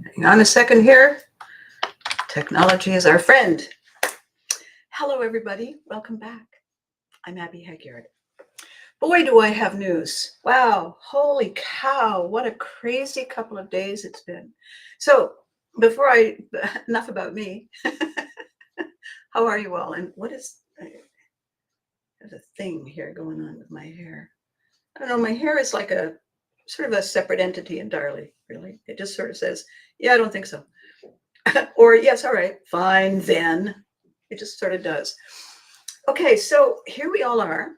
Hang on a second here. Technology is our friend. Hello, everybody. Welcome back. I'm Abby Haggard. Boy, do I have news. Wow. Holy cow. What a crazy couple of days it's been. So, enough about me. How are you all? And there's a thing here going on with my hair. I don't know. My hair is like a sort of a separate entity entirely, really. It just sort of says, yeah, I don't think so. Or, yes, all right, fine, then. It just sort of does. Okay, so here we all are.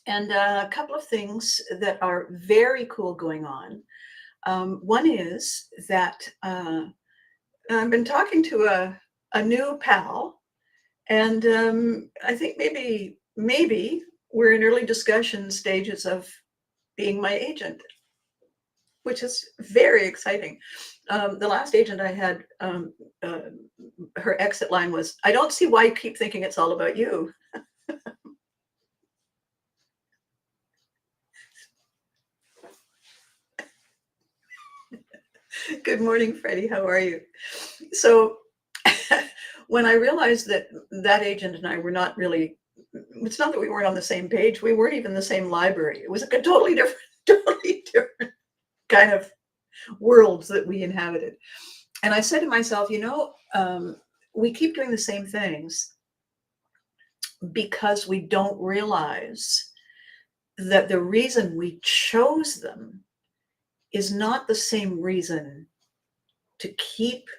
And a couple of things that are very cool going on. One is that I've been talking to a new pal, and I think maybe we're in early discussion stages of being my agent, which is very exciting. The last agent I had, her exit line was, "I don't see why you keep thinking it's all about you." Good morning, Freddie. How are you? So when I realized that that agent and I were not really, it's not that we weren't on the same page. We weren't even the same library. It was a totally different kind of worlds that we inhabited. And I said to myself, we keep doing the same things because we don't realize that the reason we chose them is not the same reason to keep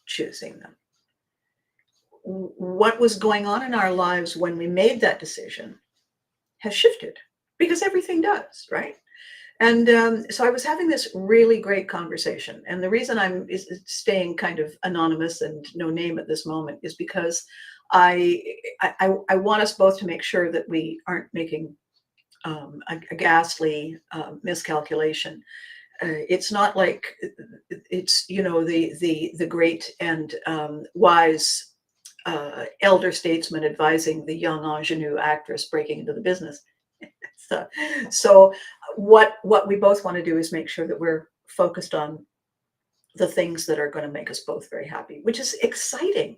choosing them. What was going on in our lives when we made that decision has shifted, because everything does, right? And so I was having this really great conversation. And the reason I'm staying kind of anonymous and no name at this moment is because I want us both to make sure that we aren't making a ghastly miscalculation. It's not like it's the great and wise elder statesman advising the young ingenue actress breaking into the business. So what we both want to do is make sure that we're focused on the things that are going to make us both very happy, which is exciting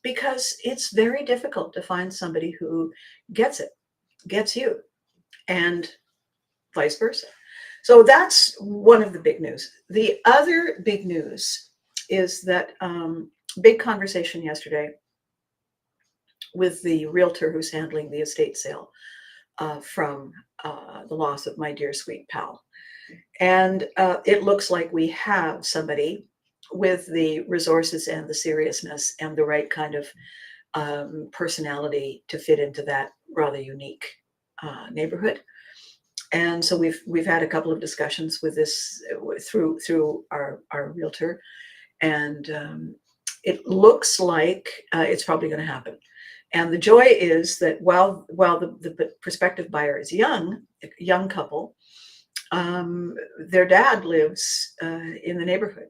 because it's very difficult to find somebody who gets it, gets you, and vice versa. So that's one of the big news. The other big news is that big conversation yesterday with the realtor who's handling the estate sale from the loss of my dear sweet pal. And it looks like we have somebody with the resources and the seriousness and the right kind of personality to fit into that rather unique neighborhood. And so we've had a couple of discussions with this through our realtor, and it looks like it's probably going to happen. And the joy is that while the prospective buyer is a young couple, their dad lives in the neighborhood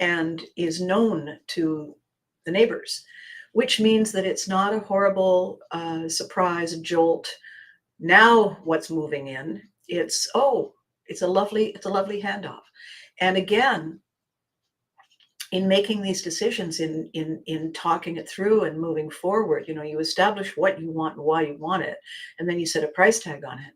and is known to the neighbors, which means that it's not a horrible surprise jolt. Now what's moving in? It's a lovely handoff. And again, in making these decisions, in talking it through and moving forward, you establish what you want and why you want it, and then you set a price tag on it.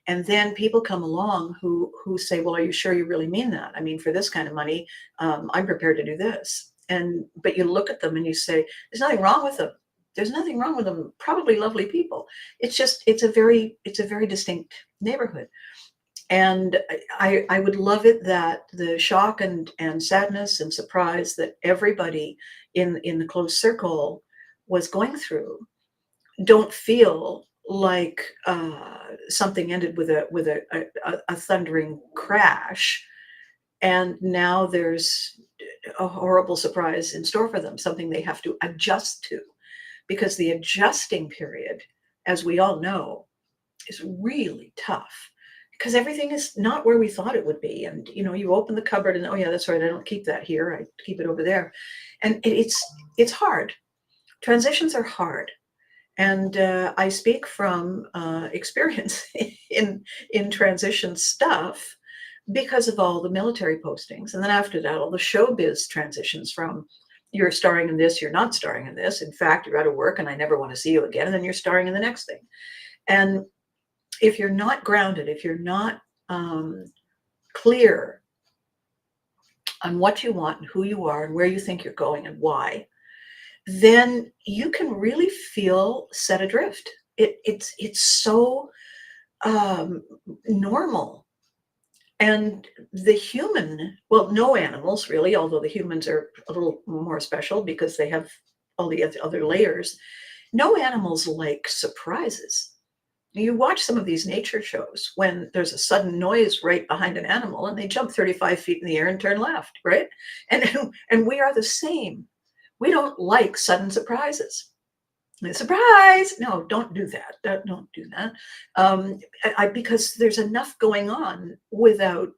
And then people come along who say, well, are you sure you really mean that? I mean, for this kind of money, I'm prepared to do this. But you look at them and you say, there's nothing wrong with them. There's nothing wrong with them. Probably lovely people. It's a very distinct neighborhood. And I would love it that the shock and sadness and surprise that everybody in the close circle was going through don't feel like something ended with a thundering crash, and now there's a horrible surprise in store for them, something they have to adjust to, because the adjusting period, as we all know, is really tough, because everything is not where we thought it would be. And you open the cupboard and, oh yeah, that's right, I don't keep that here, I keep it over there. And it's hard. Transitions are hard. And I speak from experience in transition stuff, because of all the military postings. And then after that, all the showbiz transitions from you're starring in this, you're not starring in this. In fact, you're out of work and I never want to see you again. And then you're starring in the next thing. And if you're not grounded, if you're not clear on what you want and who you are and where you think you're going and why, then you can really feel set adrift. It's so normal. And the human, well, no animals really, although the humans are a little more special because they have all the other layers. No animals like surprises. You watch some of these nature shows when there's a sudden noise right behind an animal and they jump 35 feet in the air and turn left, right? And we are the same. We don't like sudden surprises. Surprise! No, don't do that. Don't do that. Because there's enough going on without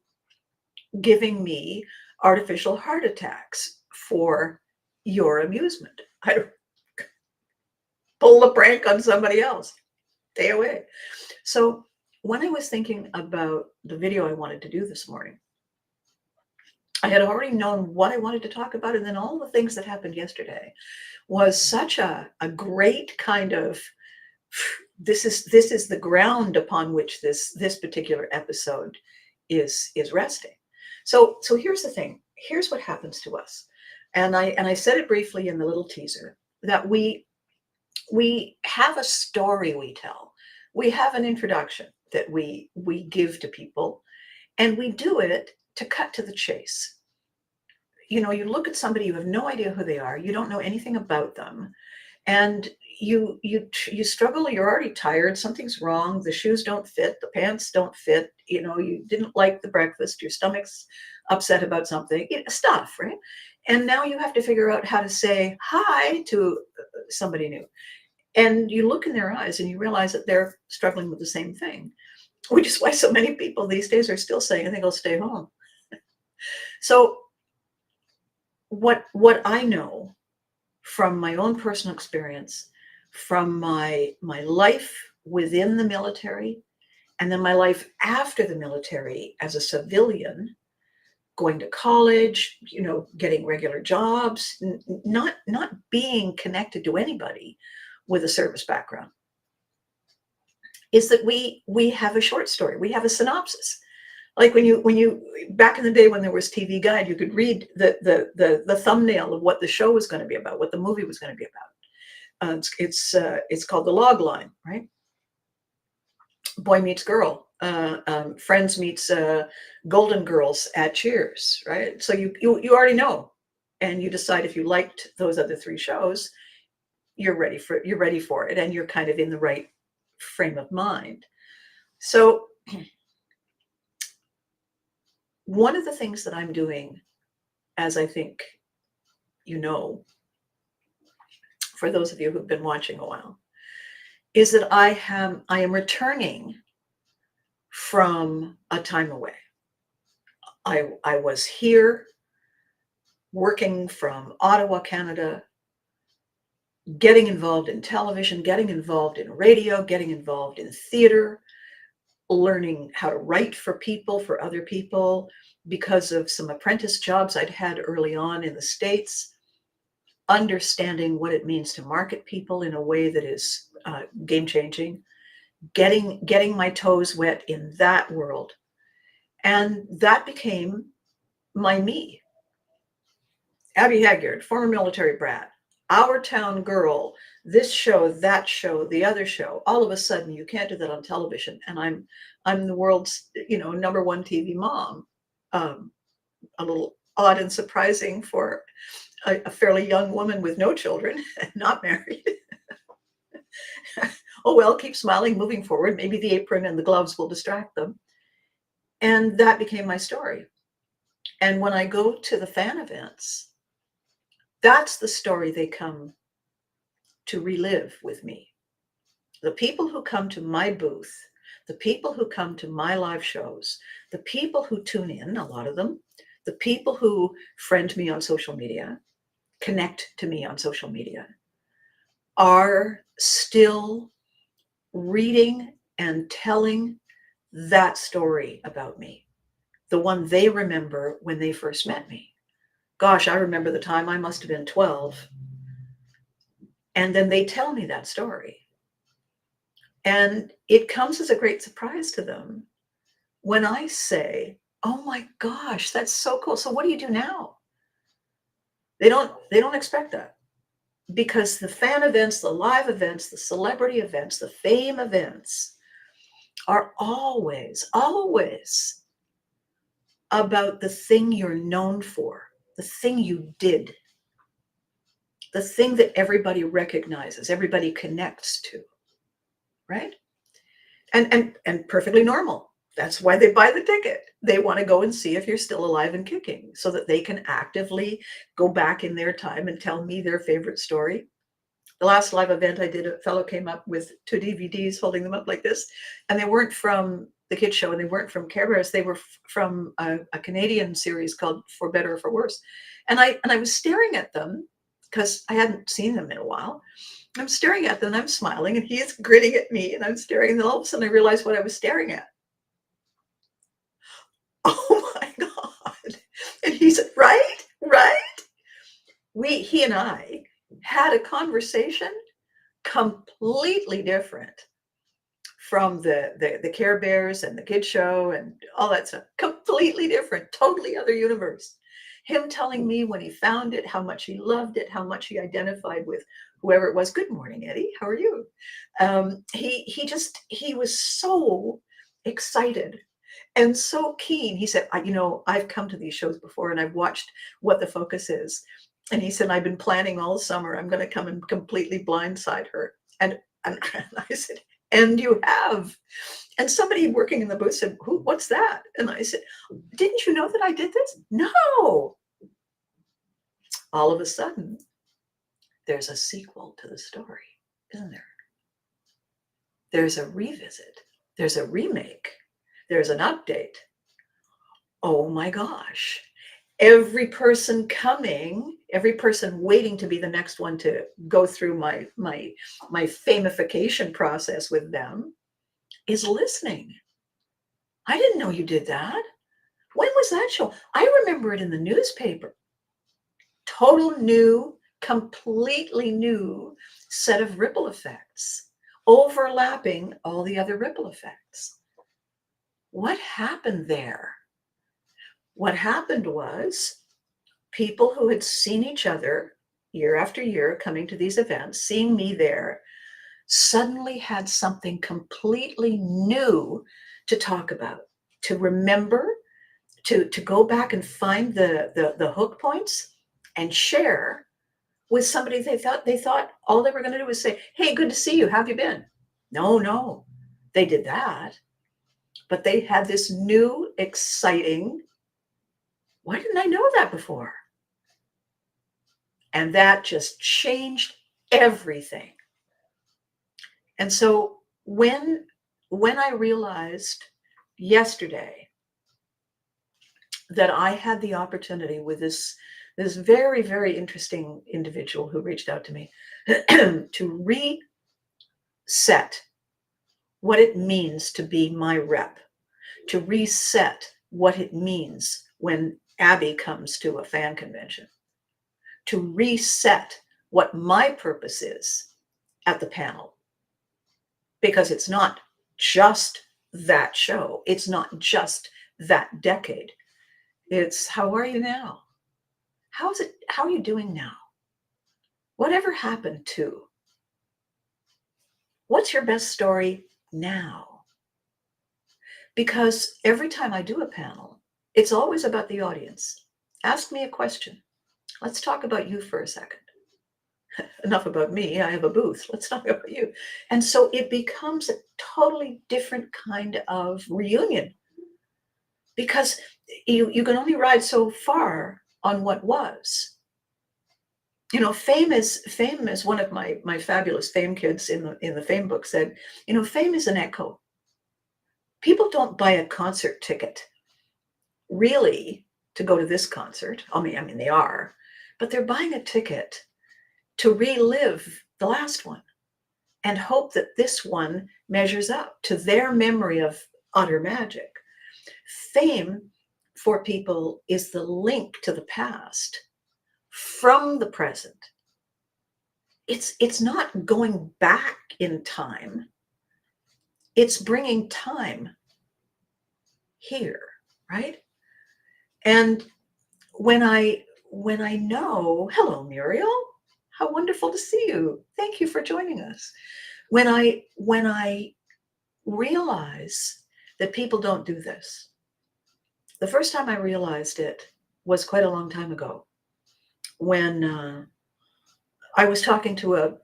giving me artificial heart attacks for your amusement. I don't pull a prank on somebody else. Stay away. So when I was thinking about the video I wanted to do this morning, I had already known what I wanted to talk about, and then all the things that happened yesterday was such a great kind of this is the ground upon which this particular episode is resting. So here's the thing. Here's what happens to us, and I said it briefly in the little teaser that we have a story we tell. We have an introduction that we give to people, and we do it to cut to the chase. You know, you look at somebody, you have no idea who they are, you don't know anything about them, and you struggle. You're already tired, something's wrong, the shoes don't fit, the pants don't fit, you know, you didn't like the breakfast, your stomach's upset about something, stuff, right? And now you have to figure out how to say hi to somebody new. And you look in their eyes and you realize that they're struggling with the same thing, which is why so many people these days are still saying, I think I'll stay home. So what I know from my own personal experience, from my life within the military, and then my life after the military as a civilian, going to college, you know, getting regular jobs, not being connected to anybody with a service background, is that we have a short story. We have a synopsis. Like when you back in the day when there was TV Guide, you could read the thumbnail of what the show was going to be about, what the movie was going to be about. It's called The Log Line, right? Boy meets girl, friends meets Golden Girls at Cheers, right? So you already know, and you decide if you liked those other three shows, you're ready for it, and you're kind of in the right frame of mind. So one of the things that I'm doing, as I think you know, for those of you who've been watching a while, is that I am returning from a time away. I was here working from Ottawa, Canada, getting involved in television, getting involved in radio, getting involved in theater, learning how to write for people, for other people, because of some apprentice jobs I'd had early on in the States, understanding what it means to market people in a way that is game-changing, getting my toes wet in that world. And that became my me. Abby Haggard, former military brat, our town girl, this show, that show, the other show. All of a sudden, you can't do that on television, and I'm the world's number one TV mom. A little odd and surprising for a fairly young woman with no children, not married. Oh well, keep smiling, moving forward. Maybe the apron and the gloves will distract them. And that became my story. And when I go to the fan events, that's the story they come to relive with me. The people who come to my booth, the people who come to my live shows, the people who tune in, a lot of them, the people who friend me on social media, connect to me on social media, are still reading and telling that story about me. the one they remember when they first met me. Gosh, I remember the time I must have been 12. And then they tell me that story. And it comes as a great surprise to them when I say, "Oh my gosh, that's so cool. So what do you do now?" They don't expect that, because the fan events, the live events, the celebrity events, the fame events are always about the thing you're known for, the thing you did, the thing that everybody recognizes, everybody connects to, right? And perfectly normal. That's why they buy the ticket. They want to go and see if you're still alive and kicking, so that they can actively go back in their time and tell me their favorite story. The last live event I did, a fellow came up with 2 DVDs, holding them up like this, and they weren't from the kids show, and they weren't from Care Bears. They were from a Canadian series called For Better or For Worse. And I was staring at them because I hadn't seen them in a while. I'm staring at them, and I'm smiling, and he's grinning at me, and I'm staring, and then all of a sudden I realized what I was staring at. Oh my God. And he said, right, right. He and I had a conversation completely different from the Care Bears and the Kid Show and all that stuff. Completely different, totally other universe. Him telling me when he found it, how much he loved it, how much he identified with whoever it was. Good morning, Eddie. How are you? He was so excited and so keen. He said, I've come to these shows before and I've watched what the focus is. And he said, I've been planning all summer. I'm going to come and completely blindside her. And I said, and you have. And somebody working in the booth said, what's that? And I said, didn't you know that I did this? No. All of a sudden, there's a sequel to the story, isn't there? There's a revisit. There's a remake. There's an update. Oh my gosh. Every person coming, every person waiting to be the next one to go through my famification process with them is listening. I didn't know you did that. When was that show? I remember it in the newspaper. Total new, completely new set of ripple effects, overlapping all the other ripple effects. What happened there? What happened was people who had seen each other year after year coming to these events, seeing me there, suddenly had something completely new to talk about, to remember, to go back and find the hook points and share with somebody they thought all they were going to do was say, hey, good to see you. How have you been? No, they did that. But they had this new, exciting, why didn't I know that before? And that just changed everything. And so when I realized yesterday that I had the opportunity with this very, very interesting individual who reached out to me to reset what it means to be my rep, to reset what it means when Abby comes to a fan convention, to reset what my purpose is at the panel. Because it's not just that show. It's not just that decade. It's how are you now? How are you doing now? Whatever happened to? What's your best story now? Because every time I do a panel, it's always about the audience. Ask me a question. Let's talk about you for a second. Enough about me. I have a booth. Let's talk about you. And so it becomes a totally different kind of reunion, because you can only ride so far on what was. Fame is one of my fabulous fame kids in the fame book said, fame is an echo. People don't buy a concert ticket really to go to this concert. I mean they are, but they're buying a ticket to relive the last one and hope that this one measures up to their memory of utter magic. Fame for people is the link to the past from the present. It's not going back in time. It's bringing time here, right? And when I know, hello Muriel, how wonderful to see you. Thank you for joining us. When I realize that people don't do this, the first time I realized it was quite a long time ago when I was talking to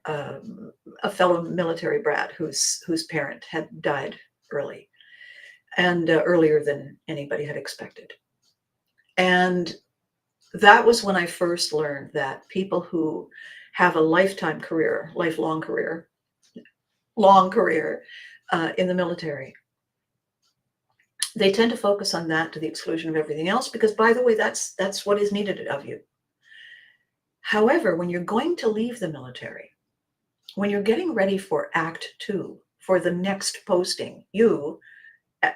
a fellow military brat whose parent had died early and earlier than anybody had expected. And that was when I first learned that people who have a lifetime career, lifelong career, long career in the military, they tend to focus on that to the exclusion of everything else, because, by the way, that's what is needed of you. However, when you're going to leave the military, when you're getting ready for Act 2, for the next posting, you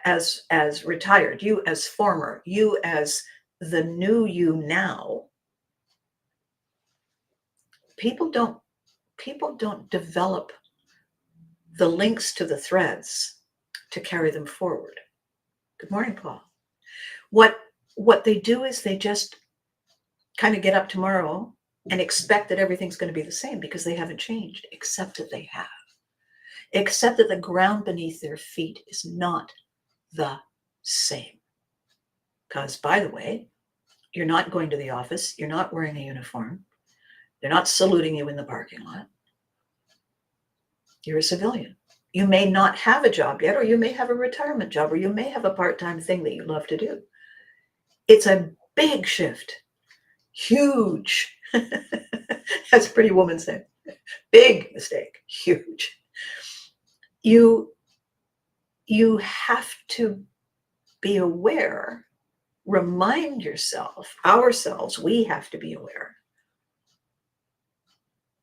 as retired, you as former, you as the new you now, people don't develop the links to the threads to carry them forward. Good morning, Paul. What they do is they just kind of get up tomorrow and expect that everything's going to be the same, because they haven't changed, except that they have. Except that the ground beneath their feet is not the same. Because, by the way, you're not going to the office, you're not wearing a uniform, they're not saluting you in the parking lot. You're a civilian. You may not have a job yet, or you may have a retirement job, or you may have a part-time thing that you love to do. It's a big shift. Huge. That's a pretty woman saying. Big mistake. Huge. You have to be aware, remind yourself, ourselves, we have to be aware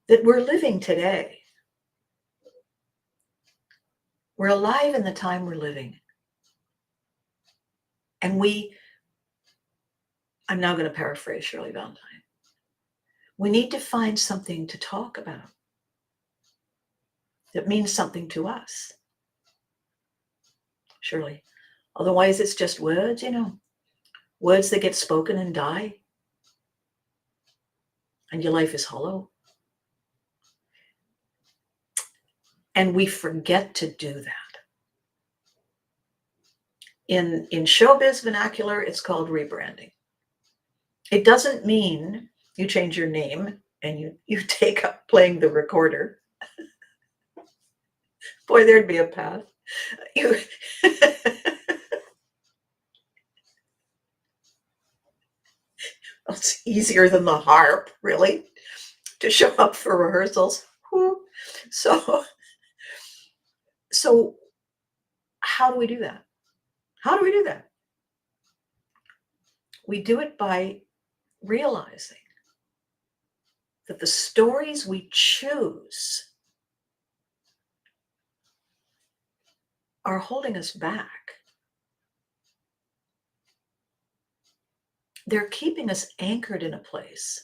that we're living today. We're alive in the time we're living. And I'm now going to paraphrase Shirley Valentine. We need to find something to talk about that means something to us. Shirley, otherwise it's just words, words that get spoken and die. And your life is hollow. And we forget to do that. In showbiz vernacular, it's called rebranding. It doesn't mean you change your name and you take up playing the recorder. Boy, there'd be a path. It's easier than the harp, really, to show up for rehearsals. So how do we do that? How do we do that? We do it by realizing that the stories we choose are holding us back. They're keeping us anchored in a place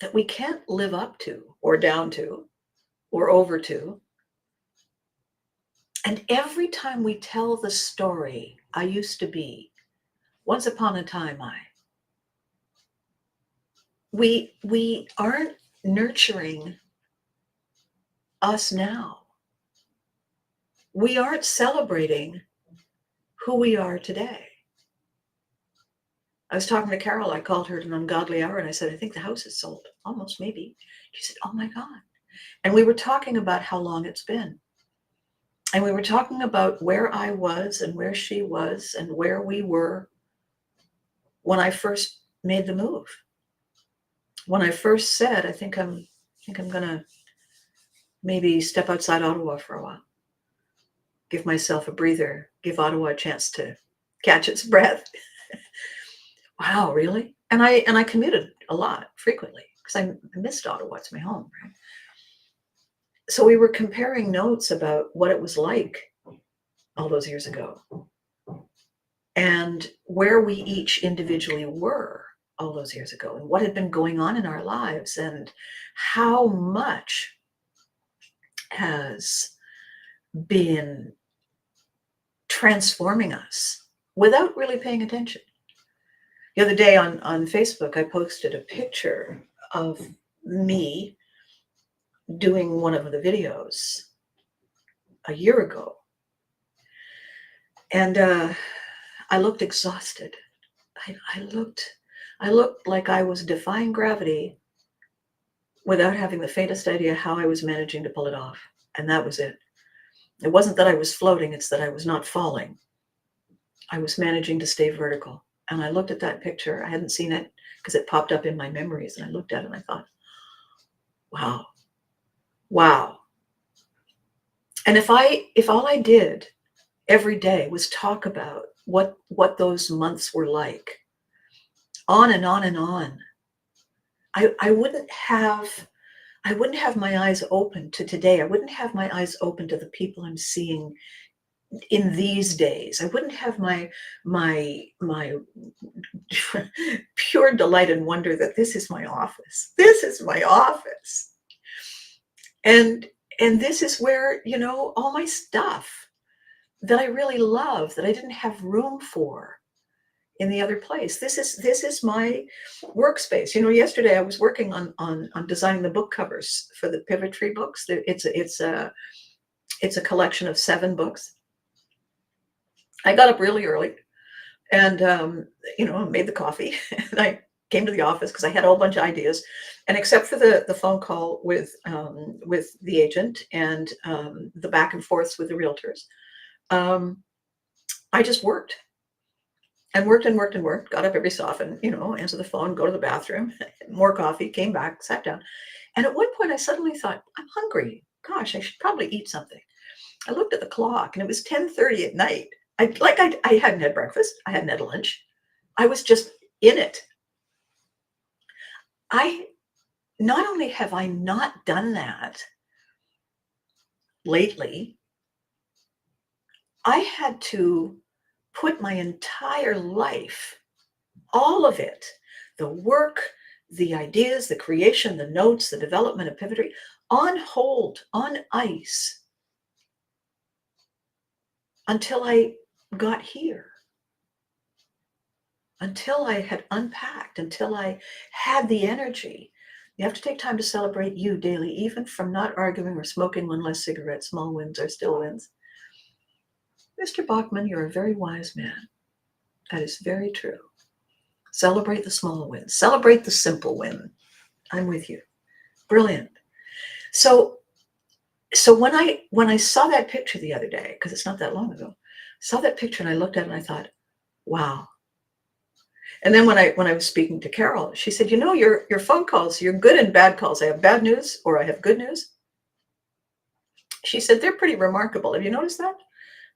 that we can't live up to, or down to, or over to. And every time we tell the story, I used to be, once upon a time we aren't nurturing us now. We aren't celebrating who we are today. I was talking to Carol. I called her at an ungodly hour and I said, I think the house is sold. Almost, maybe. She said, oh my God. And we were talking about how long it's been. And we were talking about where I was and where she was and where we were when I first made the move. When I first said, I think I'm gonna maybe step outside Ottawa for a while. Give myself a breather, give Ottawa a chance to catch its breath. Wow, really? And I commuted a lot, frequently, because I missed Ottawa. It's my home, right? So we were comparing notes about what it was like all those years ago. and where we each individually were all those years ago, and what had been going on in our lives, and how much has been transforming us without really paying attention. The other day on Facebook, I posted a picture of me doing one of the videos a year ago. And I looked exhausted. I looked like I was defying gravity without having the faintest idea how I was managing to pull it off. And that was it. It wasn't that I was floating, it's that I was not falling. I was managing to stay vertical. And I looked at that picture. I hadn't seen it because it popped up in my memories. And I looked at it and I thought, wow, wow. And if all I did every day was talk about what those months were like, on and on and on, I wouldn't have my eyes open to today. I wouldn't have my eyes open to the people I'm seeing in these days. I wouldn't have my pure delight and wonder that this is my office. This is my office. And this is where, all my stuff that I really love, that I didn't have room for in the other place. This is my workspace. Yesterday I was working on designing the book covers for the Pivot Tree books. It's a collection of 7 books. I got up really early and made the coffee, and I came to the office because I had a whole bunch of ideas. And except for the phone call with the agent and the back and forths with the realtors, I just worked. And worked and worked and worked, got up every so often, answer the phone, go to the bathroom, more coffee, came back, sat down. And at one point I suddenly thought, I'm hungry. Gosh, I should probably eat something. I looked at the clock and it was 10:30 at night. I hadn't had breakfast. I hadn't had lunch. I was just in it. Not only have I not done that lately, I had to put my entire life, all of it, the work, the ideas, the creation, the notes, the development of Pivotry, on hold, on ice, until I got here, until I had unpacked, until I had the energy. You have to take time to celebrate you daily, even from not arguing or smoking one less cigarette. Small wins are still wins. Mr. Bachman, you're a very wise man. That is very true. Celebrate the small wins. Celebrate the simple win. I'm with you. Brilliant. So when I saw that picture the other day, because it's not that long ago, saw that picture and I looked at it and I thought, wow. And then when I was speaking to Carol, she said, your phone calls, your good and bad calls, I have bad news or I have good news. She said, they're pretty remarkable. Have you noticed that?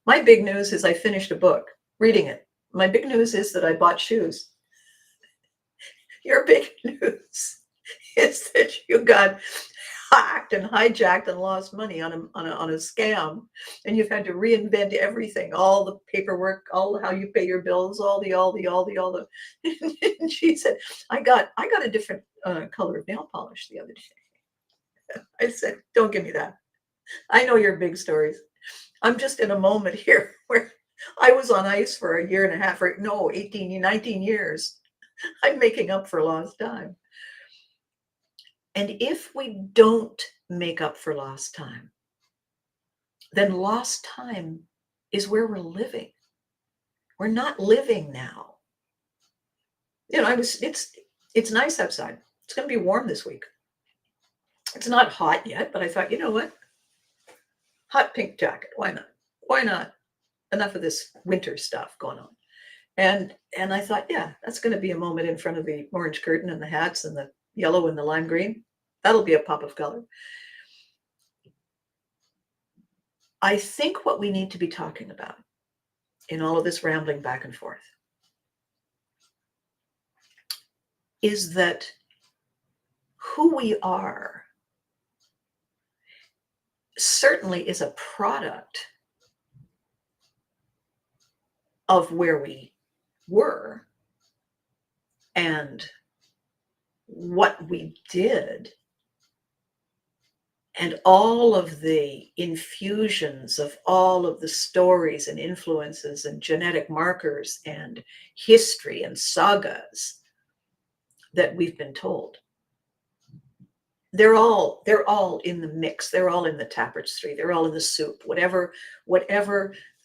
My big news is I finished a book, reading it. My big news is that I bought shoes. Your big news is that you got hacked and hijacked and lost money on a scam, and you've had to reinvent everything, all the paperwork, all how you pay your bills, all the. And she said, I got a different color of nail polish the other day. I said, don't give me that. I know your big stories. I'm just in a moment here where I was on ice for a year and a half, or no, 18, 19 years. I'm making up for lost time. And if we don't make up for lost time, then lost time is where we're living. We're not living now. It's nice outside. It's going to be warm this week. It's not hot yet, but I thought, you know what? Hot pink jacket. Why not? Why not? Enough of this winter stuff going on. And I thought, yeah, that's going to be a moment in front of the orange curtain and the hats and the yellow and the lime green. That'll be a pop of color. I think what we need to be talking about in all of this rambling back and forth is that who we are certainly is a product of where we were and what we did, and all of the infusions of all of the stories and influences and genetic markers and history and sagas that we've been told. They're all in the mix. They're all in the tapestry. They're all in the soup. Whatever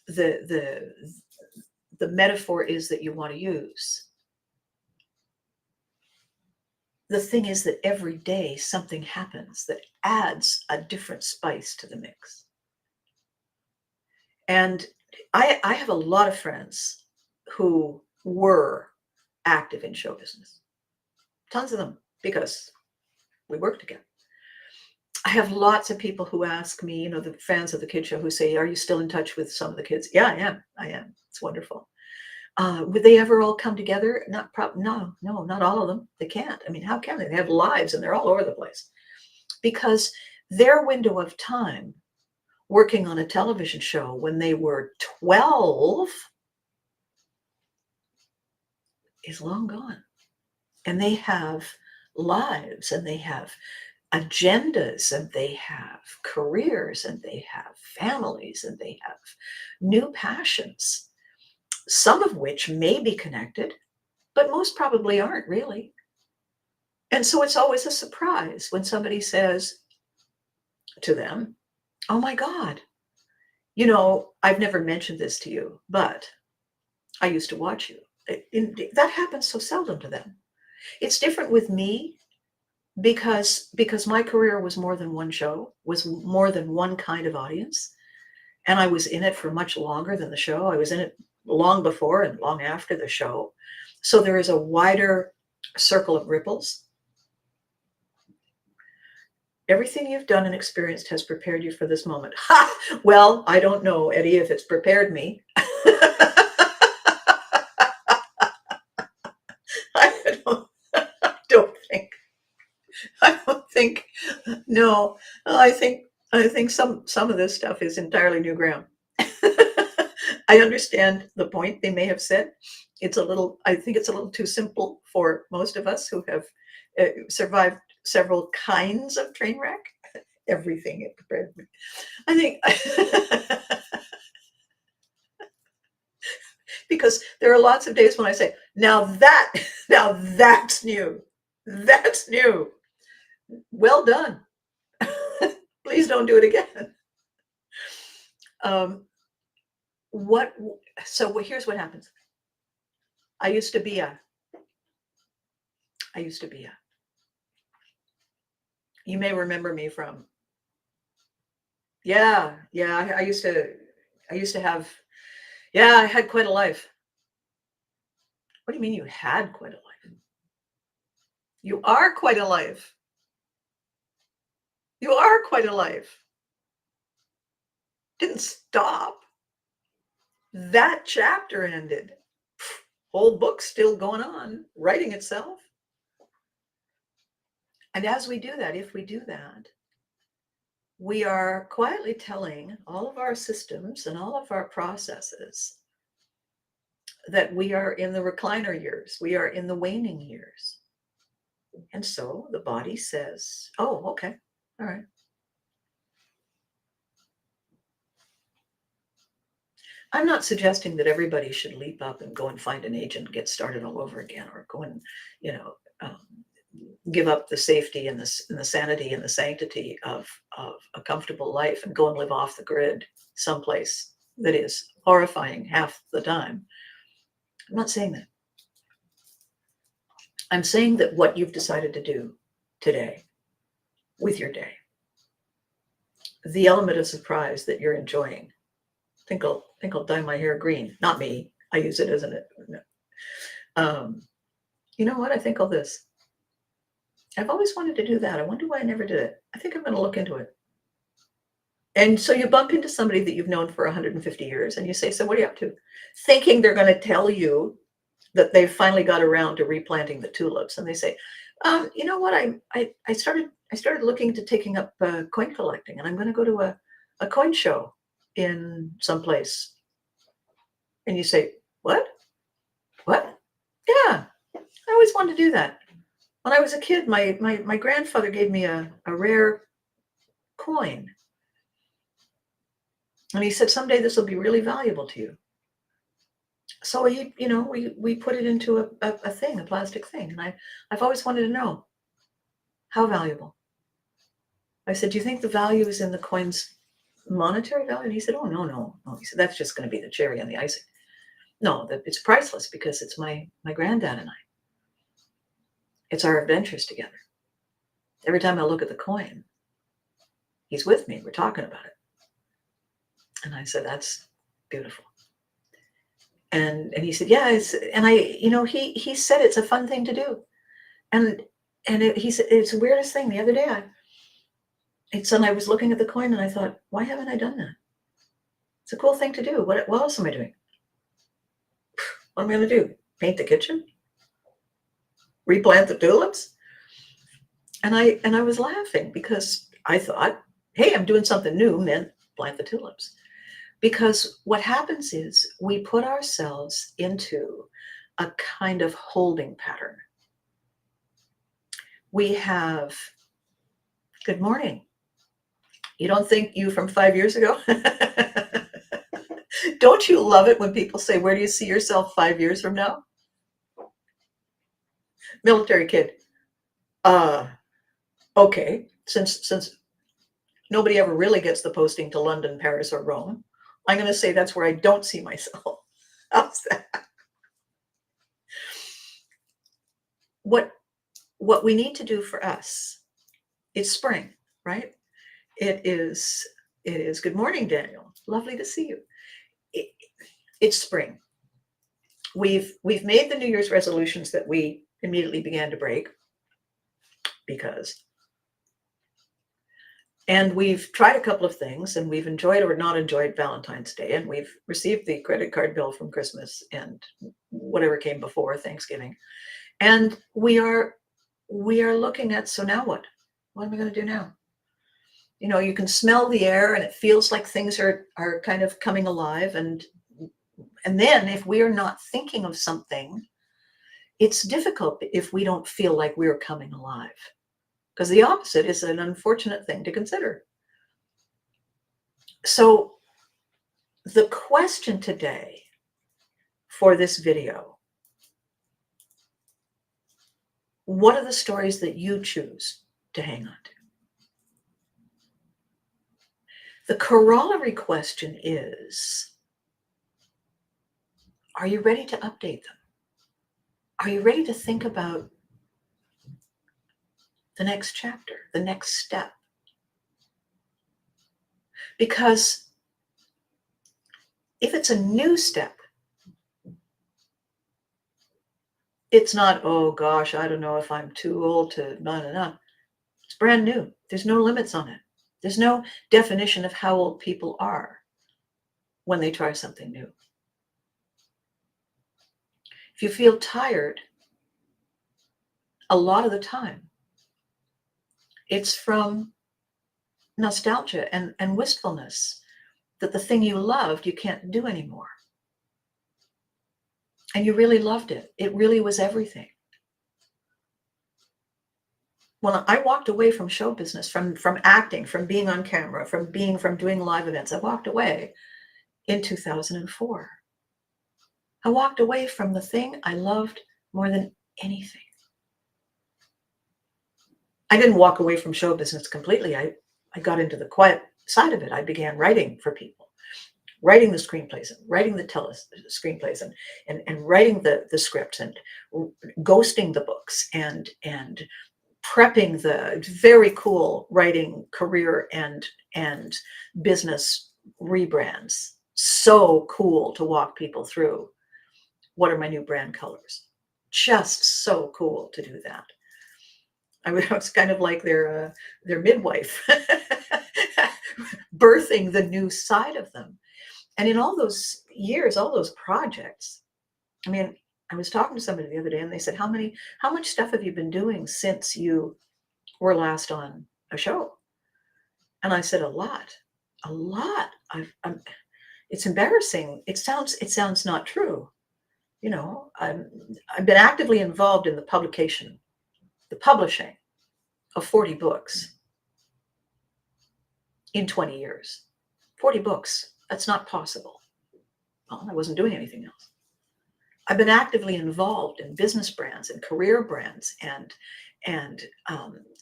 the the metaphor is that you want to use. The thing is that every day something happens that adds a different spice to the mix. And I have a lot of friends who were active in show business, tons of them, because we work together. I have lots of people who ask me, the fans of the kid show, who say, "Are you still in touch with some of the kids?" Yeah, I am. I am. It's wonderful. Would they ever all come together? No, not all of them. They can't. I mean, how can they? They have lives and they're all over the place, because their window of time working on a television show when they were 12 is long gone. And they have lives and they have agendas and they have careers and they have families and they have new passions, some of which may be connected, but most probably aren't really. And so it's always a surprise when somebody says to them, "Oh my God, I've never mentioned this to you, but I used to watch you." That happens so seldom to them. It's different with me because my career was more than one show, was more than one kind of audience, and I was in it for much longer than the show. I was in it long before and long after the show. So there is a wider circle of ripples. Everything you've done and experienced has prepared you for this moment. Ha! Well, I don't know, Eddie, if it's prepared me. I don't think. I don't think. No, I think some of this stuff is entirely new ground. I understand the point they may have said. I think it's a little too simple for most of us who have survived several kinds of train wreck. Everything it prepared me. I think because there are lots of days when I say, now that's new. That's new. Well done. Please don't do it again. What? So here's what happens. I used to be a. You may remember me from. Yeah. I used to have. Yeah, I had quite a life. What do you mean you had quite a life? You are quite a life. You are quite a life. Didn't stop. That chapter ended. Whole book's still going on, writing itself. And as we do that, if we do that, we are quietly telling all of our systems and all of our processes that we are in the recliner years, we are in the waning years. And so the body says, "Oh, okay, all right." I'm not suggesting that everybody should leap up and go and find an agent and get started all over again, or go and, um, give up the safety and the sanity and the sanctity of a comfortable life and go and live off the grid someplace that is horrifying half the time. I'm not saying that. I'm saying that what you've decided to do today with your day, the element of surprise that you're enjoying. Think I'll dye my hair green. Not me. I use it, isn't it? No. You know what? I think all this. I've always wanted to do that. I wonder why I never did it. I think I'm going to look into it. And so you bump into somebody that you've known for 150 years and you say, "So what are you up to?" Thinking they're going to tell you that they've finally got around to replanting the tulips. And they say, "You know what? I started looking to taking up coin collecting, and I'm going to go to a coin show in some place." And you say, "What? Yeah, I always wanted to do that. When I was a kid, my grandfather gave me a rare coin. And he said, someday this will be really valuable to you. So we put it into a thing, a plastic thing. And I've always wanted to know how valuable. I said, do you think the value is in the coin's monetary value? And he said, oh, no, no, no. He said, that's just going to be the cherry on the icing. No, that it's priceless because it's my granddad and I. It's our adventures together. Every time I look at the coin, he's with me. We're talking about it. And I said, that's beautiful. And he said, yeah, and he said it's a fun thing to do. And he said, it's the weirdest thing. The other day, I was looking at the coin and I thought, why haven't I done that? It's a cool thing to do. What else am I doing? What am I going to do? Paint the kitchen? Replant the tulips? And I was laughing because I thought, hey, I'm doing something new, meant plant the tulips. Because what happens is we put ourselves into a kind of holding pattern. We have, good morning. You don't think you from 5 years ago? Don't you love it when people say, where do you see yourself 5 years from now? Military kid. Okay, since nobody ever really gets the posting to London, Paris, or Rome, I'm going to say that's where I don't see myself. How's that? What we need to do for us, it's spring, right? It is good morning, Daniel. Lovely to see you. It's spring. We've made the New Year's resolutions that we immediately began to break and we've tried a couple of things and we've enjoyed or not enjoyed Valentine's Day, and we've received the credit card bill from Christmas and whatever came before Thanksgiving. And we are looking at, so now what? What am I going to do now? You can smell the air and it feels like things are kind of coming alive. And then if we are not thinking of something, it's difficult if we don't feel like we're coming alive. Because the opposite is an unfortunate thing to consider. So the question today for this video, what are the stories that you choose to hang on to? The corollary question is, are you ready to update them? Are you ready to think about the next chapter, the next step? Because if it's a new step, it's not, oh gosh, I don't know if I'm too old to, no. It's brand new. There's no limits on it. There's no definition of how old people are when they try something new. If you feel tired, a lot of the time, it's from nostalgia and wistfulness that the thing you loved, you can't do anymore. And you really loved it. It really was everything. When I walked away from show business, from acting, from being on camera, from doing live events, I walked away in 2004. I walked away from the thing I loved more than anything. I didn't walk away from show business completely. I got into the quiet side of it. I began writing for people, writing the screenplays, and writing the screenplays, and writing the scripts, and ghosting the books, and prepping the very cool writing career and business rebrands. So cool to walk people through. What are my new brand colors? Just so cool to do that. I was kind of like their midwife, birthing the new side of them. And in all those years, all those projects, I mean, I was talking to somebody the other day and they said, how much stuff have you been doing since you were last on a show? And I said, a lot. It's embarrassing. It sounds not true. You know, I've been actively involved in the publishing of 40 books in 20 years. 40 books. That's not possible. Well, I wasn't doing anything else. I've been actively involved in business brands and career brands and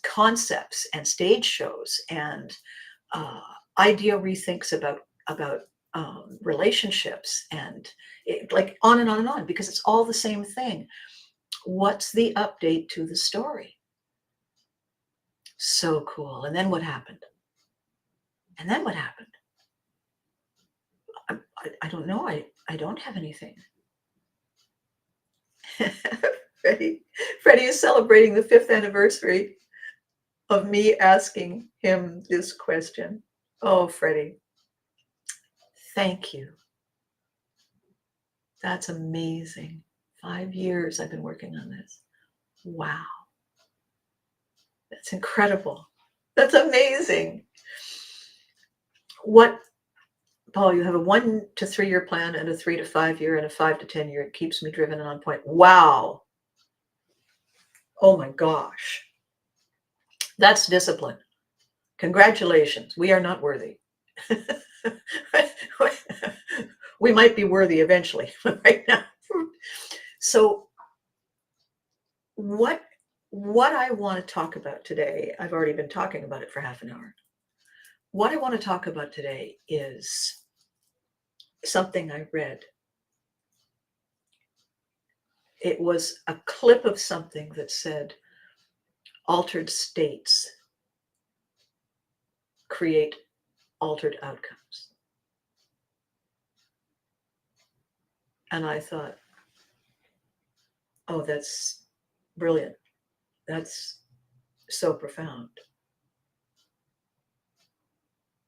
concepts and stage shows and idea rethinks about relationships and like on and on and on, because it's all the same thing. What's the update to the story? So cool. And then what happened? And then what happened? I don't know. I don't have anything. Freddie is celebrating the 5th anniversary of me asking him this question. Oh, Freddie, thank you. That's amazing. 5 years I've been working on this. Wow. That's incredible. That's amazing. What, Paul, you have a 1 to 3 year plan and a 3 to 5 year and a 5 to 10 year. It keeps me driven and on point. Wow. Oh my gosh. That's discipline. Congratulations. We are not worthy. We might be worthy eventually, but right now. So what I want to talk about today, I've already been talking about it for half an hour. What I want to talk about today is something I read. It was a clip of something that said, altered states create altered outcomes. And I thought, oh, that's brilliant. That's so profound.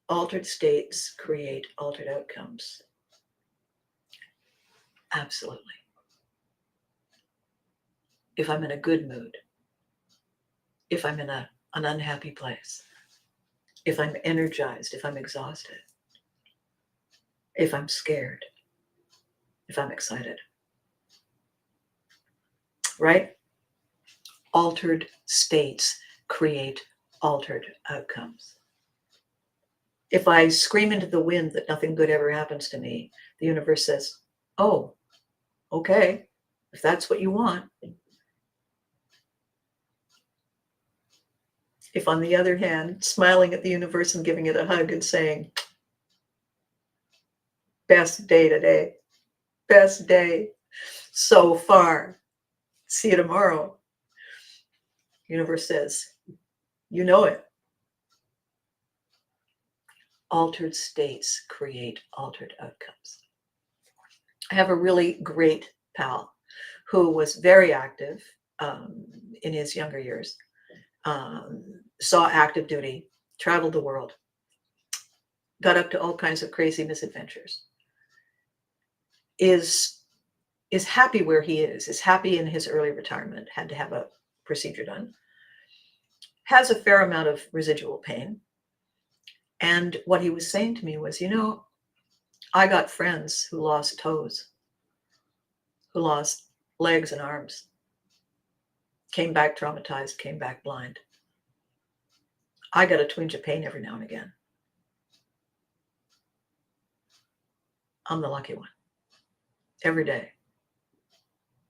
Altered states create altered outcomes. Absolutely. If I'm in a good mood, if I'm in an unhappy place, if I'm energized, if I'm exhausted, if I'm scared, if I'm excited, right? Altered states create altered outcomes. If I scream into the wind that nothing good ever happens to me, the universe says, oh, okay, if that's what you want. If, on the other hand, smiling at the universe and giving it a hug and saying, best day today, best day so far, see you tomorrow. Universe says, you know it. Altered states create altered outcomes. I have a really great pal who was very active in his younger years, saw active duty, traveled the world, got up to all kinds of crazy misadventures, is happy where he is happy in his early retirement, had to have a procedure done, has a fair amount of residual pain. And what he was saying to me was, I got friends who lost toes, who lost legs and arms, came back traumatized, came back blind. I got a twinge of pain every now and again. I'm the lucky one. Every day.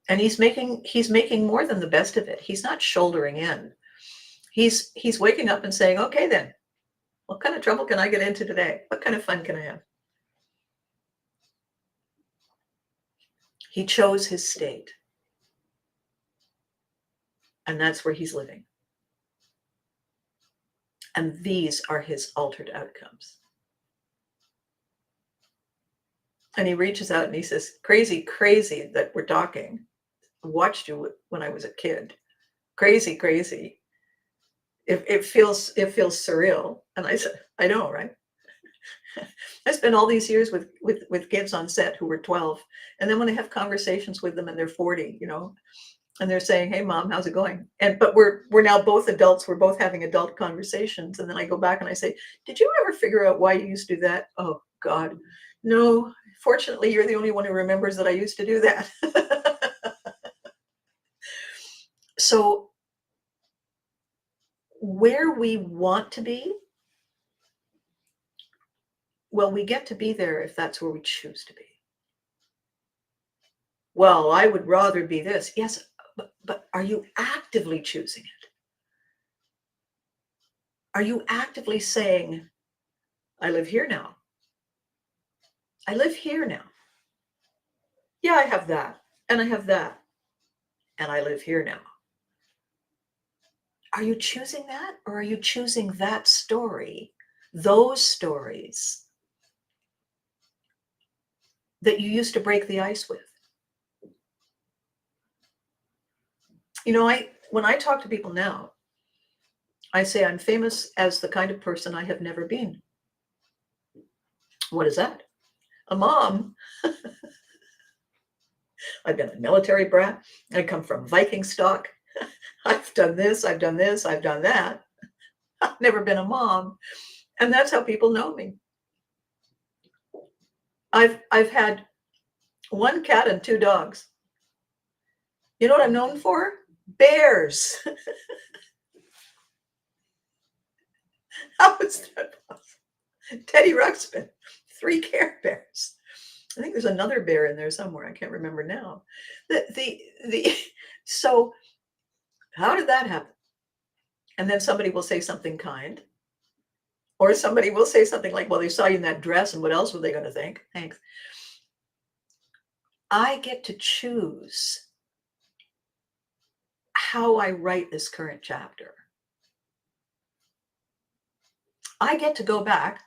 And he's making more than the best of it. He's not shouldering in. He's waking up and saying, okay then, what kind of trouble can I get into today? What kind of fun can I have? He chose his state. And that's where he's living. And these are his altered outcomes. And he reaches out and he says, crazy that we're talking. I watched you when I was a kid. Crazy. It feels surreal. And I said, I know, right? I spent all these years with kids on set who were 12. And then when I have conversations with them and they're 40, and they're saying, hey mom, how's it going? But we're now both adults. We're both having adult conversations. And then I go back and I say, did you ever figure out why you used to do that? Oh God, no. Fortunately, you're the only one who remembers that I used to do that. So, where we want to be, well, we get to be there if that's where we choose to be. Well, I would rather be this. Yes, but are you actively choosing it? Are you actively saying, I live here now? I live here now. Yeah, I have that, and I have that, and I live here now. Are you choosing that, or are you choosing that story, those stories that you used to break the ice with? When I talk to people now, I say I'm famous as the kind of person I have never been. What is that? A mom. I've been a military brat. I come from Viking stock. I've done this, I've done this, I've done that. I've never been a mom. And that's how people know me. I've had one cat and two dogs. You know what I'm known for? Bears. How is that possible? Teddy Ruxpin, 3 Care Bears. I think there's another bear in there somewhere. I can't remember now. So how did that happen? And then somebody will say something kind, or somebody will say something like, well, they saw you in that dress, and what else were they going to think? Thanks. I get to choose how I write this current chapter. I get to go back,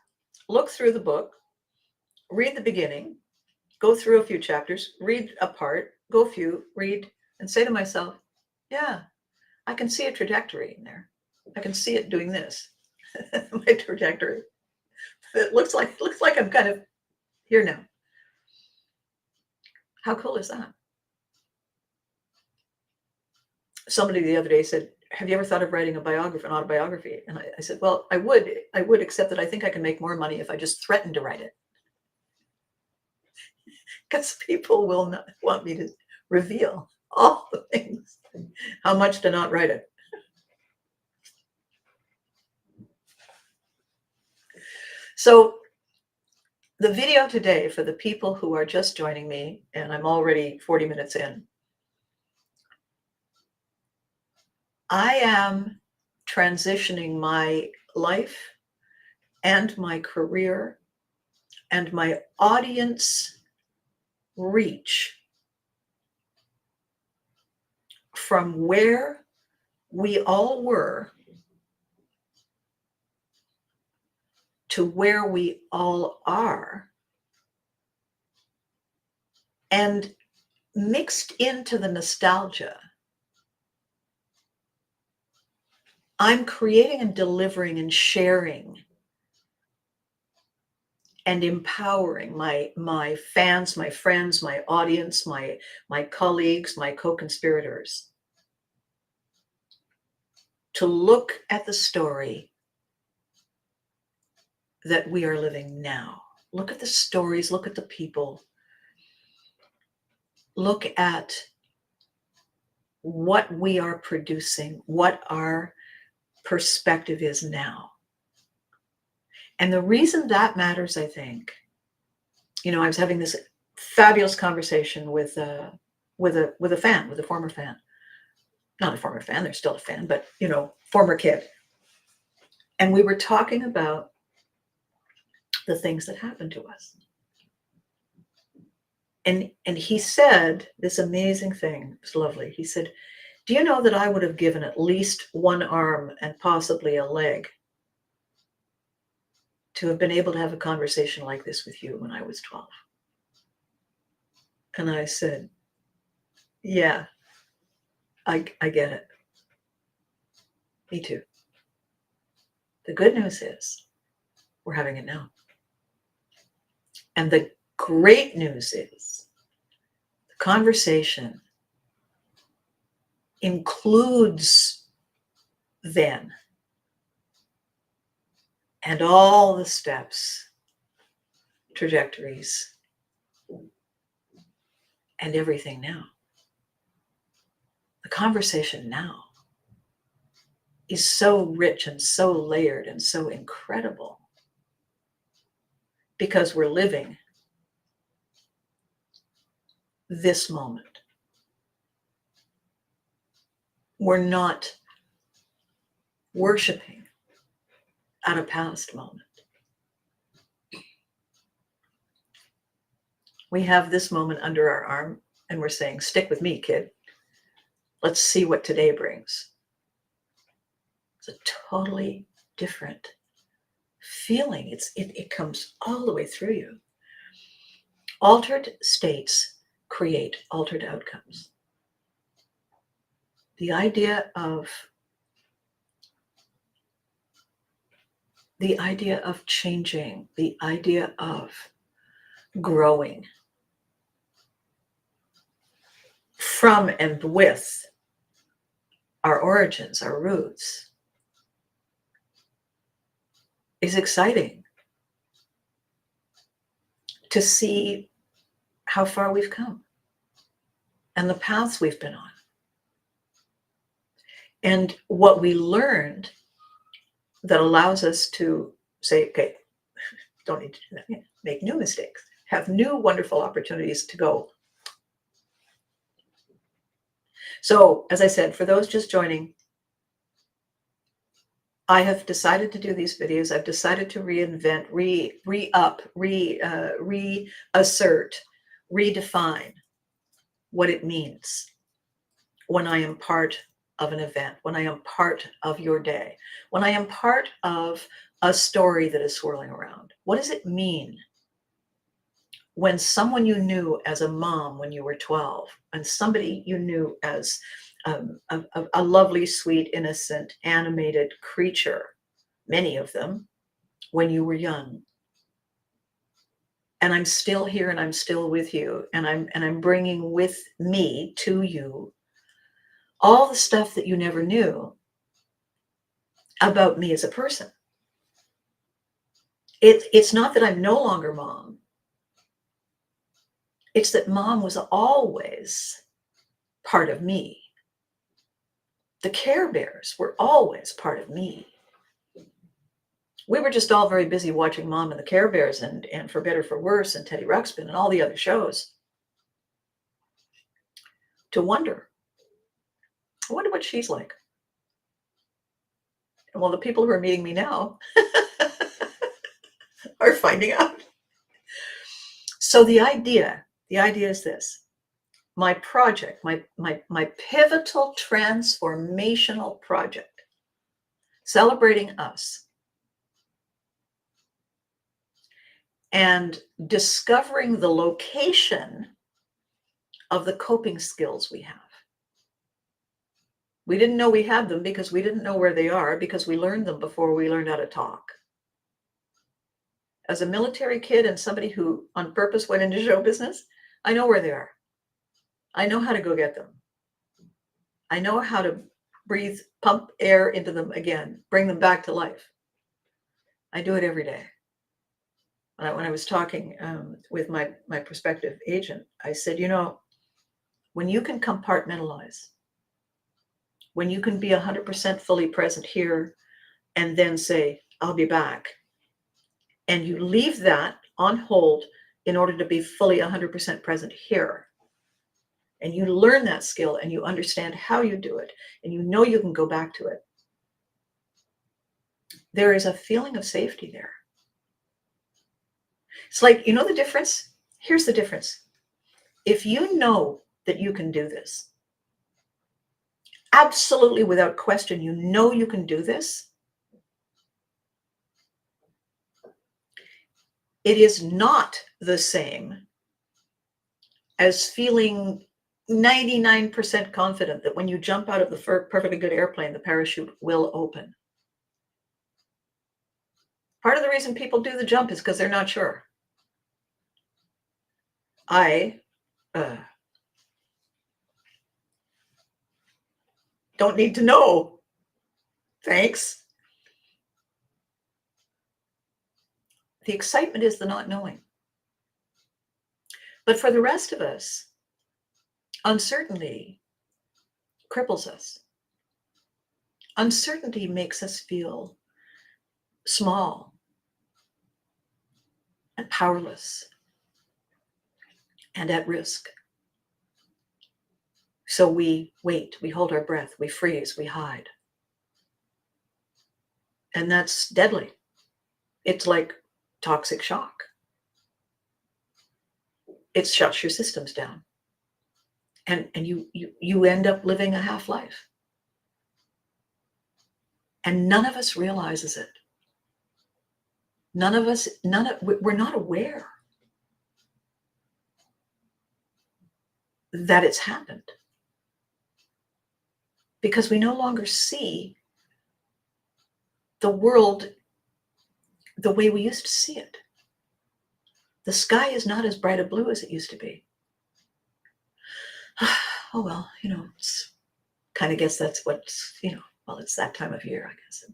look through the book, read the beginning, go through a few chapters, read a part, go a few, read, and say to myself, yeah, I can see a trajectory in there. I can see it doing this. My trajectory. It looks like I'm kind of here now. How cool is that? Somebody the other day said, have you ever thought of writing an autobiography? And I said, well, I would, except that I think I can make more money if I just threaten to write it. Because people will not want me to reveal all the things, how much to not write it. So the video today, for the people who are just joining me, and I'm already 40 minutes in, I am transitioning my life and my career and my audience reach from where we all were to where we all are, and mixed into the nostalgia, I'm creating and delivering and sharing and empowering my fans, my friends, my audience, my colleagues, my co-conspirators to look at the story that we are living now. Look at the stories, look at the people, look at what we are producing, what our perspective is now. And the reason that matters, I think, I was having this fabulous conversation with a fan, with a former fan. Not a former fan, they're still a fan, but former kid. And we were talking about the things that happened to us. And he said this amazing thing. It's lovely. He said, do you know that I would have given at least one arm and possibly a leg to have been able to have a conversation like this with you when I was 12? And I said, yeah, I get it. Me too. The good news is we're having it now. And the great news is the conversation includes then and all the steps, trajectories, and everything now. The conversation now is so rich and so layered and so incredible because we're living this moment. We're not worshiping at a past moment. We have this moment under our arm and we're saying, stick with me, kid. Let's see what today brings. It's a totally different feeling. It comes all the way through you. Altered states create altered outcomes. The idea of changing, the idea of growing from and with our origins, our roots, is exciting to see how far we've come and the paths we've been on. And what we learned that allows us to say, okay, don't need to do that. Yeah, make new mistakes, have new wonderful opportunities to go. So, as I said, for those just joining, I have decided to do these videos. I've decided to reinvent, reassert, redefine what it means when I am part of an event, when I am part of your day, when I am part of a story that is swirling around. What does it mean when someone you knew as a mom when you were 12 and somebody you knew as a lovely, sweet, innocent, animated creature, many of them, when you were young, and I'm still here and I'm still with you, and I'm bringing with me to you all the stuff that you never knew about me as a person. It's not that I'm no longer mom. It's that mom was always part of me. The Care Bears were always part of me. We were just all very busy watching Mom and the Care Bears and For Better For Worse and Teddy Ruxpin and all the other shows to wonder, I wonder what she's like. And well, the people who are meeting me now are finding out. So the idea is this. My project, my pivotal transformational project, celebrating us and discovering the location of the coping skills we have. We didn't know we had them because we didn't know where they are, because we learned them before we learned how to talk. As a military kid and somebody who on purpose went into show business, I know where they are. I know how to go get them. I know how to breathe, pump air into them again, bring them back to life. I do it every day. When I was talking with my prospective agent, I said, when you can compartmentalize, when you can be 100% fully present here and then say, I'll be back, and you leave that on hold in order to be fully 100% present here, and you learn that skill and you understand how you do it, and you know you can go back to it, there is a feeling of safety there. It's like, the difference? Here's the difference. If you know that you can do this, absolutely without question, you know you can do this, it is not the same as feeling 99% confident that when you jump out of the perfectly good airplane, the parachute will open. Part of the reason people do the jump is because they're not sure. I don't need to know. Thanks. The excitement is the not knowing. But for the rest of us, Uncertainty cripples us. Uncertainty makes us feel small and powerless and at risk. So we wait, we hold our breath, we freeze, we hide. And that's deadly. It's like toxic shock. It shuts your systems down. And you end up living a half life. And none of us realizes it. We're not aware that it's happened. Because we no longer see the world the way we used to see it. The sky is not as bright a blue as it used to be. Oh, well, it's kind of guess that's what's, well, it's that time of year, I guess.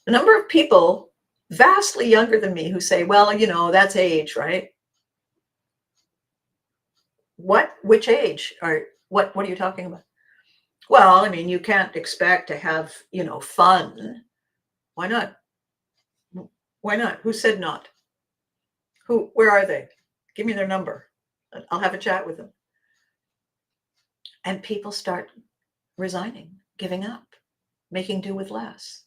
The number of people vastly younger than me who say, well, that's age, right? What? Which age? Or what are you talking about? Well, I mean, you can't expect to have, fun. Why not? Why not? Who said not? Where are they? Give me their number. I'll have a chat with them. And people start resigning, giving up, making do with less.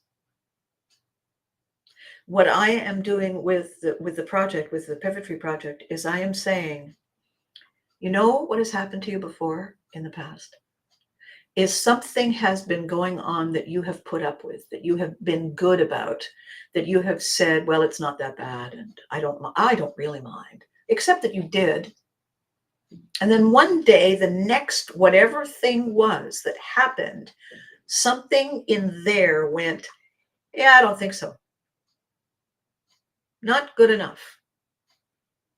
What I am doing with the project, with the Pivot Tree Project, is I am saying, what has happened to you before in the past? Is something has been going on that you have put up with, that you have been good about, that you have said, well, it's not that bad, and I don't really mind, except that you did. And then one day, the next whatever thing was that happened, something in there went, yeah, I don't think so. Not good enough.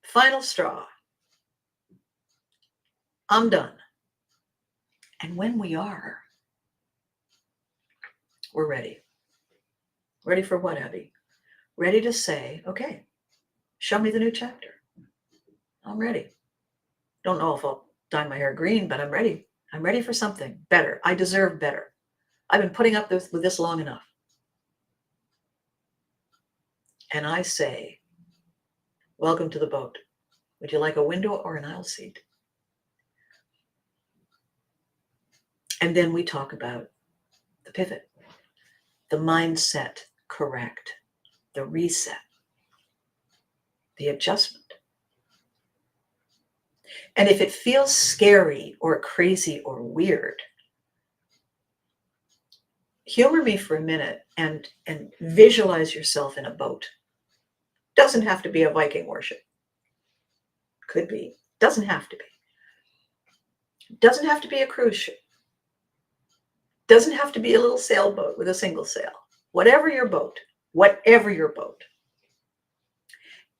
Final straw. I'm done. And when we are, we're ready. Ready for what, Abby? Ready to say, okay, show me the new chapter. I'm ready. Don't know if I'll dye my hair green, but I'm ready. I'm ready for something better. I deserve better. I've been putting up with this long enough. And I say, welcome to the boat. Would you like a window or an aisle seat? And then we talk about the pivot, the mindset correct, the reset, the adjustment. And if it feels scary or crazy or weird, humor me for a minute and visualize yourself in a boat. Doesn't have to be a Viking worship. Could be. Doesn't have to be. Doesn't have to be a cruise ship. Doesn't have to be a little sailboat with a single sail. Whatever your boat.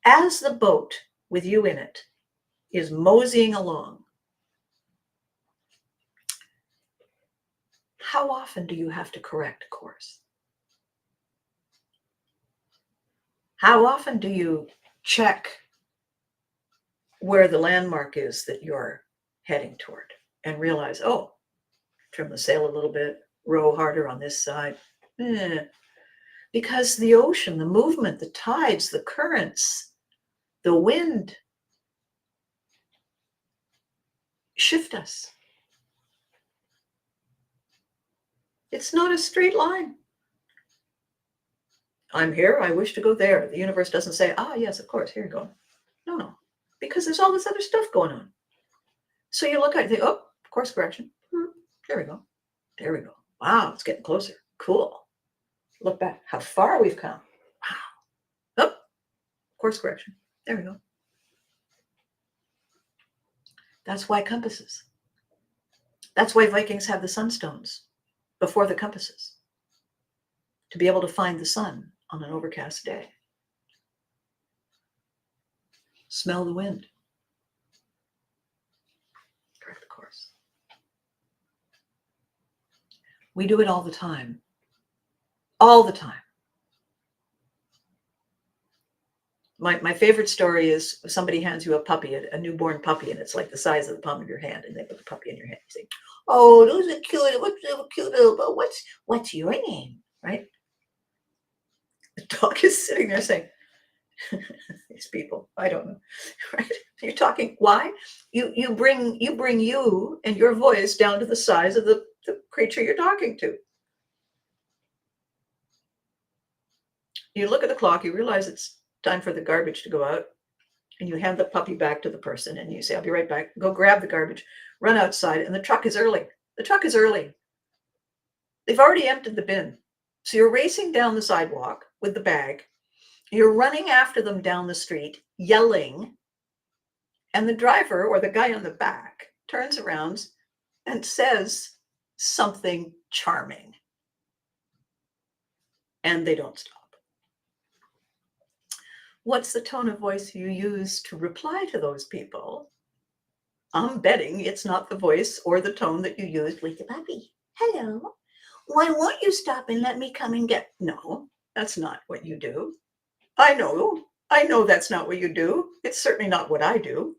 As the boat with you in it is moseying along, how often do you have to correct course? How often do you check where the landmark is that you're heading toward and realize, oh, trim the sail a little bit, row harder on this side? Because the ocean, the movement, the tides, the currents, the wind shift us. It's not a straight line. I'm here, I wish to go there. The universe doesn't say, yes, of course, here you go. No, because there's all this other stuff going on. So you look at it and think, oh, course correction. There we go. Wow, it's getting closer. Cool. Look back, how far we've come. Wow. Oh, course correction. There we go. That's why compasses. That's why Vikings have the sunstones before the compasses, to be able to find the sun on an overcast day. Smell the wind. Correct the course. We do it all the time. All the time. My favorite story is somebody hands you a puppy, a newborn puppy, and it's like the size of the palm of your hand, and they put the puppy in your hand. You say, "Oh, those are cute. What's a cute little? But what's your name?" Right? The dog is sitting there saying, "These people, I don't know." Right? You're talking. Why? You bring you and your voice down to the size of the creature you're talking to. You look at the clock. You realize it's time for the garbage to go out. And you hand the puppy back to the person and you say, "I'll be right back." Go grab the garbage, run outside, and the truck is early. The truck is early. They've already emptied the bin. So you're racing down the sidewalk with the bag. You're running after them down the street, yelling. And the driver or the guy on the back turns around and says something charming. And they don't stop. What's the tone of voice you use to reply to those people? I'm betting it's not the voice or the tone that you used with the puppy. "Hello, why won't you stop and let me come and get..." No, that's not what you do. I know that's not what you do. It's certainly not what I do.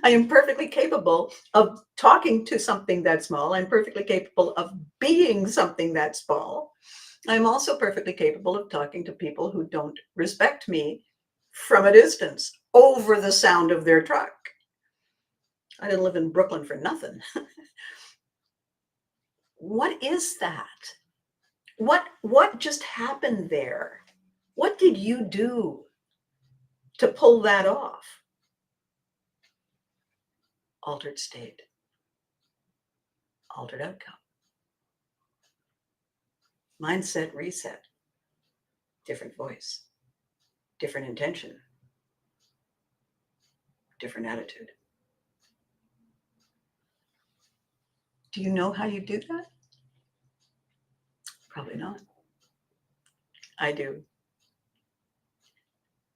I am perfectly capable of talking to something that small. I'm perfectly capable of being something that small. I'm also perfectly capable of talking to people who don't respect me from a distance over the sound of their truck. I didn't live in Brooklyn for nothing. What is that? What just happened there? What did you do to pull that off? Altered state, altered outcome. Mindset reset, different voice, different intention, different attitude. Do you know how you do that? Probably not. I do.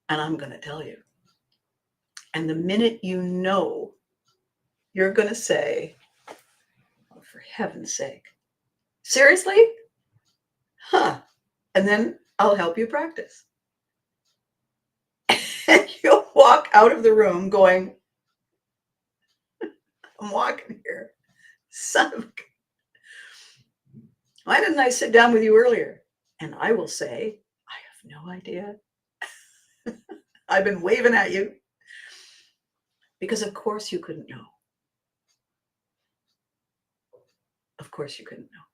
And I'm going to tell you. And the minute you know, you're going to say, "Oh, for heaven's sake, seriously? Huh." And then I'll help you practice. And you'll walk out of the room going, "I'm walking here. Son of a..." Why didn't I sit down with you earlier? And I will say, "I have no idea. I've been waving at you." Because of course you couldn't know. Of course you couldn't know.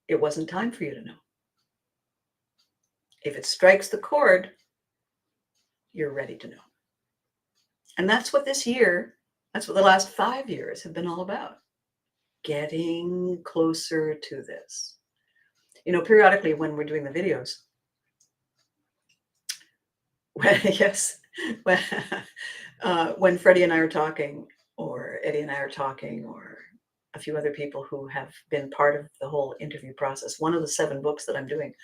It wasn't time for you to know. If it strikes the chord, you're ready to know. And that's what this year, that's what the last 5 years have been all about. Getting closer to this. You know, periodically when we're doing the videos, yes, when Freddie and I are talking, or Eddie and I are talking, or a few other people who have been part of the whole interview process, one of the 7 books that I'm doing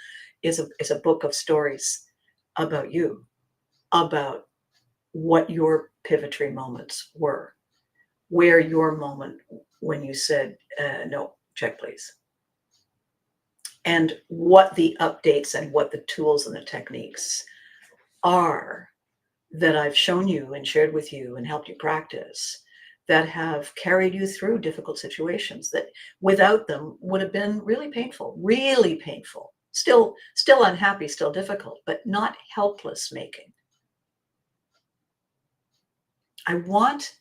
is a book of stories about you, about what your pivotary moments were, where your moment when you said, "No, check please," and what the updates and what the tools and the techniques are that I've shown you and shared with you and helped you practice, that have carried you through difficult situations that without them would have been really painful, still unhappy, still difficult, but not helpless making. I want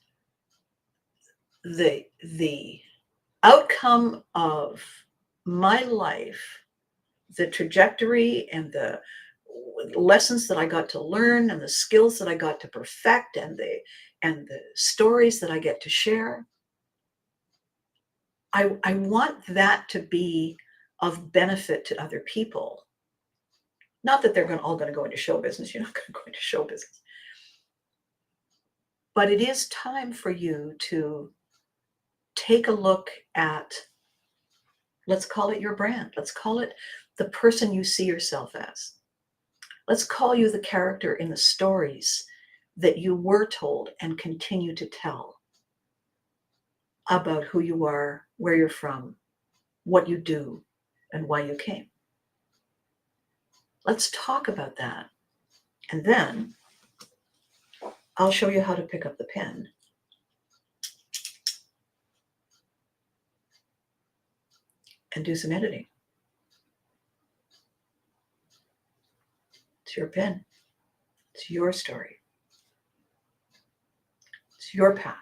the outcome of my life, the trajectory and the lessons that I got to learn and the skills that I got to perfect and the stories that I get to share. I want that to be of benefit to other people. Not that they're all going to go into show business. You're not going to go into show business. But it is time for you to take a look at, let's call it your brand. Let's call it the person you see yourself as. Let's call you the character in the stories that you were told and continue to tell about who you are, where you're from, what you do, and why you came. Let's talk about that. And then I'll show you how to pick up the pen and do some editing. It's your pen. It's your story. It's your path.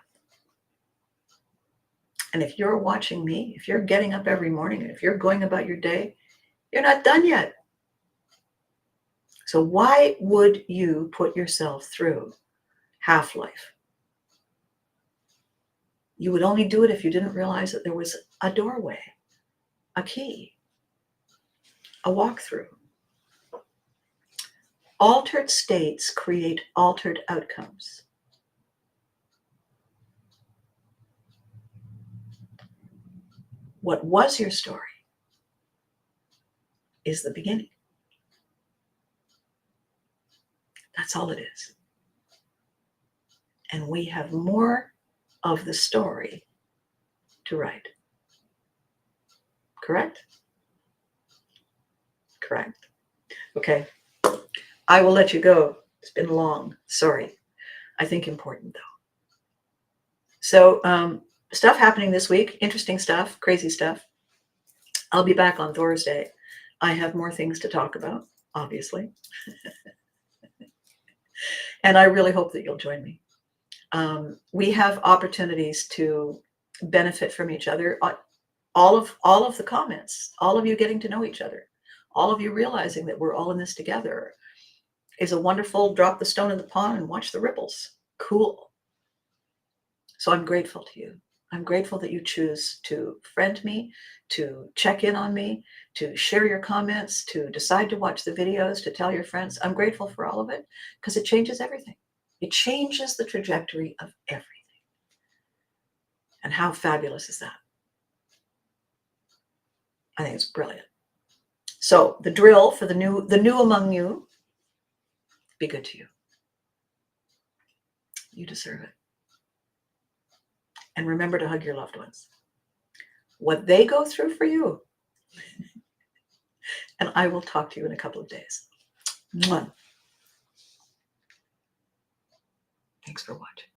And if you're watching me, if you're getting up every morning, and if you're going about your day, you're not done yet. So why would you put yourself through half-life? You would only do it if you didn't realize that there was a doorway, a key, a walkthrough. Altered states create altered outcomes. What was your story is the beginning. That's all it is. And we have more of the story to write. Correct? Correct. Okay. I will let you go. It's been long. Sorry. I think important though. So stuff happening this week. Interesting stuff. Crazy stuff. I'll be back on Thursday. I have more things to talk about, obviously. And I really hope that you'll join me. We have opportunities to benefit from each other. All of the comments, all of you getting to know each other, all of you realizing that we're all in this together is a wonderful drop the stone in the pond and watch the ripples. Cool. So I'm grateful to you. I'm grateful that you choose to friend me, to check in on me, to share your comments, to decide to watch the videos, to tell your friends. I'm grateful for all of it because it changes everything. It changes the trajectory of everything. And how fabulous is that? I think it's brilliant. So the drill for the new among you, be good to you. You deserve it. And remember to hug your loved ones. What they go through for you. And I will talk to you in a couple of days. Mwah. Thanks for watching.